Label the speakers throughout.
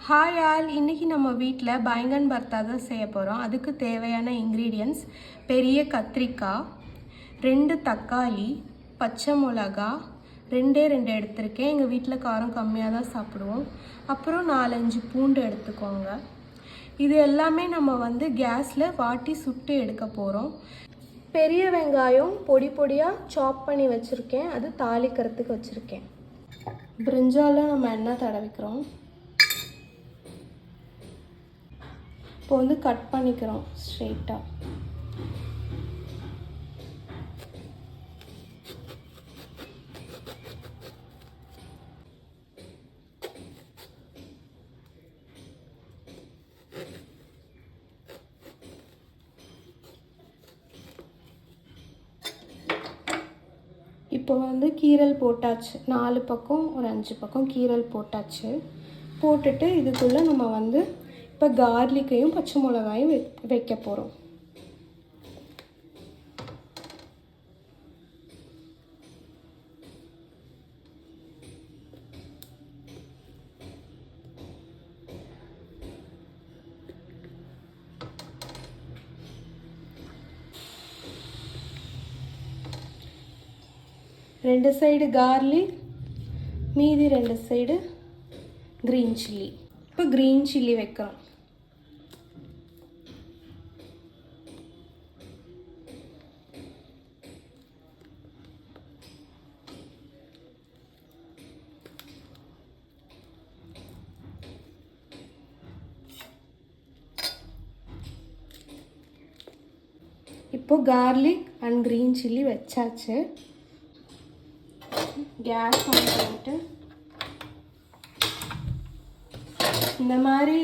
Speaker 1: Hi all, இன்றைக்கி நம்ம வீட்டில் பைங்கன் பர்த்தா தான் செய்ய போகிறோம். அதுக்கு தேவையான இன்க்ரீடியன்ட்ஸ்: பெரிய கத்திரிக்காய், 2 தக்காளி, பச்சை மிளகா, 2 எடுத்திருக்கேன். எங்கள் வீட்டில் காரம் கம்மியாக தான் சாப்பிடுவோம். அப்புறம் 4-5 பூண்டு எடுத்துக்கோங்க. இது எல்லாமே நம்ம கேஸில் வாட்டி சுட்டு எடுக்க போகிறோம். பெரிய வெங்காயம் பொடி பொடியாக சாப் பண்ணி வச்சுருக்கேன், அது தாளிக்கிறதுக்கு வச்சுருக்கேன். பிரிஞ்சால நம்ம எண்ணெய் தடவிக்கிறோம். இப்போ கட் பண்ணிக்கிறோம் ஸ்ட்ரெயிட்டாக. இப்போ கீரல் போட்டாச்சு. 4 பக்கம் ஒரு 5 பக்கம் கீரல் போட்டாச்சு. போட்டுட்டு இதுக்குள்ளே நம்ம இப்போ கார்லிக்கையும் பச்சை மிளகாயும் வைக்க போகிறோம். ரெண்டு சைடு கார்லிக், மீதி 2 சைடு க்ரீன் சில்லி. இப்போ க்ரீன் சில்லி வைக்கிறோம். இப்போ கார்லிக் அண்ட் க்ரீன் சில்லி வச்சாச்சு. கேஸ் ஆன் பண்ணிட்டு இந்த மாதிரி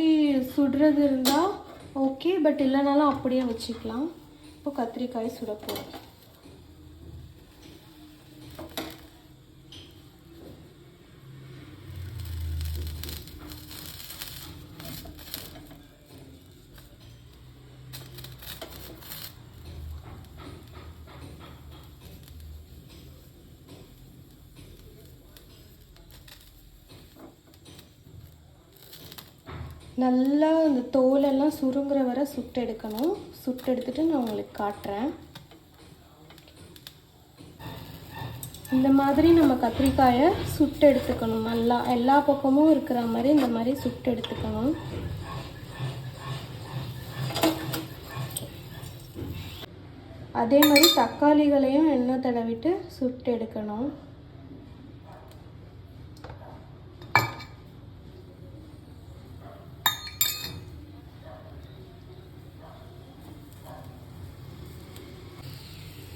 Speaker 1: சுடுறது இருந்தால் ஓகே, பட் இல்லைனாலும் அப்படியே வச்சுக்கலாம். இப்போ கத்திரிக்காய் சுட போகிறோம். நல்லா அந்த தோலெல்லாம் சுருங்குற வரை சுட்டு எடுக்கணும். சுட்டு எடுத்துட்டு நான் உங்களுக்கு காட்டுறேன். இந்த மாதிரி நம்ம கத்திரிக்காயை சுட்டு எடுத்துக்கணும். நல்லா எல்லா பக்கமும் இருக்கிற மாதிரி இந்த மாதிரி சுட்டு எடுத்துக்கணும். அதே மாதிரி தக்காளிகளையும் எண்ணெய் தடவிட்டு சுட்டு எடுக்கணும்.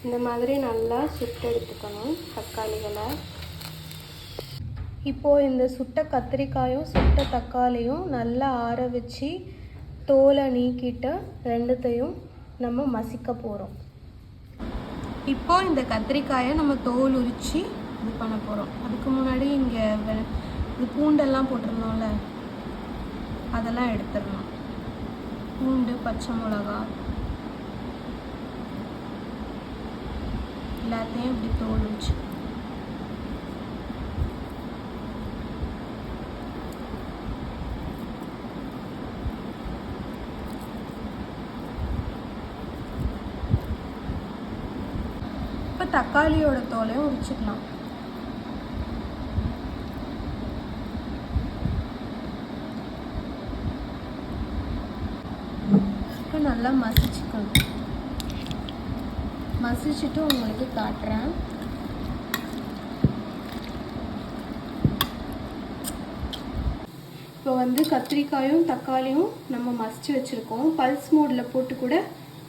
Speaker 1: இந்த மாதிரி நல்லா சுட்டு எடுத்துக்கணும் தக்காளிகளை. இப்போது இந்த சுட்ட கத்திரிக்காயும் சுட்ட தக்காளியும் நல்லா ஆற வச்சு தோலை நீக்கிட்டு ரெண்டுத்தையும் நம்ம மசிக்க போகிறோம். இப்போது இந்த கத்திரிக்காயை நம்ம தோல் உரித்து இது பண்ண போகிறோம். அதுக்கு முன்னாடி இங்கே இது பூண்டெல்லாம் போட்டிருந்தோம்ல, அதெல்லாம் எடுத்துடணும். பூண்டு, பச்சை மிளகா எல்லாத்தையும் இப்படி தோல் வச்சு இப்போ தக்காளியோட தோலையும் உரிச்சுக்கலாம். இப்போ நல்லா மசிச்சுக்கணும். மசிச்சுட்டு உங்களுக்கு காட்டுறேன். இப்போ கத்திரிக்காயும் தக்காளியும் நம்ம மசிச்சு வச்சுருக்கோம். பல்ஸ் மோடில் போட்டு கூட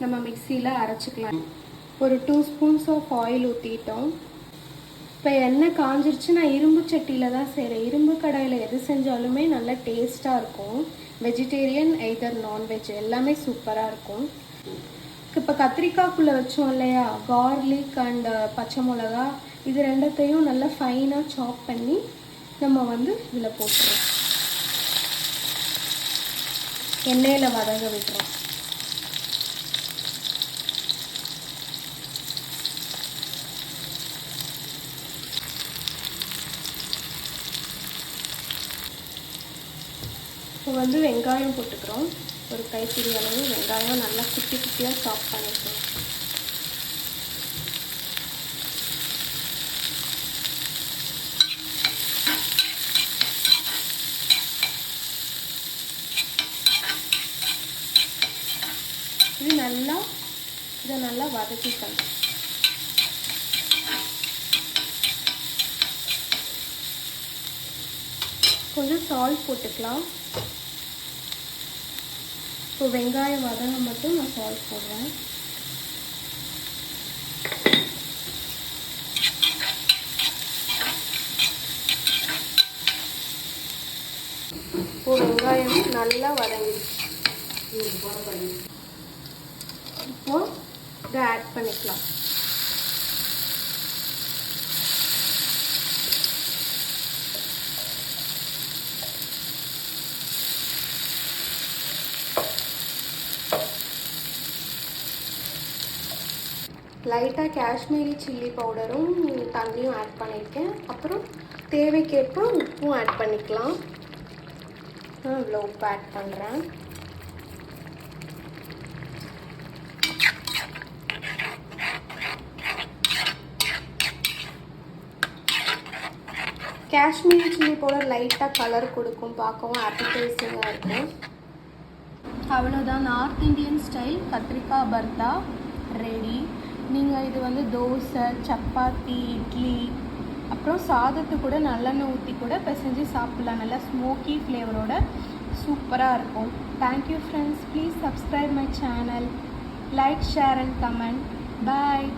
Speaker 1: நம்ம மிக்சியில் அரைச்சிக்கலாம். ஒரு 2 ஸ்பூன்ஸ் ஆஃப் ஆயில் ஊற்றிட்டோம். இப்போ எண்ணெய் காஞ்சிருச்சு. நான் இரும்பு சட்டியில் தான் செய்கிறேன். இரும்பு கடாயில் எது செஞ்சாலுமே நல்லா டேஸ்ட்டாக இருக்கும். வெஜிடேரியன் எய்தர் நான்வெஜ் எல்லாமே சூப்பராக இருக்கும். இப்போ கத்திரிக்காய்க்குள்ளே வச்சோம் இல்லையா, கார்லிக் அண்ட் பச்சை மிளகா, இது ரெண்டத்தையும் நல்லா ஃபைனாக சாப் பண்ணி நம்ம இதில் போட்டுறோம். எண்ணெயில் வதங்க விட்டுறோம். இப்போ வந்து வெங்காயம் போட்டுக்கிறோம். ஒரு கைப்பிடி அளவு வெங்காயம் நல்லா குட்டி குட்டியாக சாப் பண்ணிக்கலாம். இதை நல்லா வதக்கிக்கலாம். கொஞ்சம் சால்ட் போட்டுக்கலாம். இப்போ வெங்காயம் வதங்க மட்டும் நான் சால்ட் போடுறேன். இப்போ வெங்காயம் நல்லா வதங்கிடுச்சு. இப்போ இதை ஆட் பண்ணிக்கலாம். லைட்டாக காஷ்மீரி சில்லி பவுடரும் தண்ணியும் ஆட் பண்ணியிருக்கேன். அப்புறம் தேவைக்கேற்ப உப்பும் ஆட் பண்ணிக்கலாம். இவ்வளோ உப்பு ஆட் பண்ணுறேன். காஷ்மீரி சில்லி பவுடர் லைட்டாக கலர் கொடுக்கும், பார்க்கவும் ஆப்பிடைசிங்காக இருக்கும். அவ்வளோதான், நார்த் இந்தியன் ஸ்டைல் கத்திரிக்காய் பர்தா ரெடி. நீங்கள் இது வந்து தோசை, சப்பாத்தி, இட்லி, அப்புறம் சாதத்து கூட நல்லெண்ணெய் ஊற்றி கூட பிசைஞ்சு சாப்பிட்லாம். நல்லா ஸ்மோக்கி ஃப்ளேவரோட சூப்பராக இருக்கும். Thank you friends. Please subscribe my channel. Like, share and comment. Bye.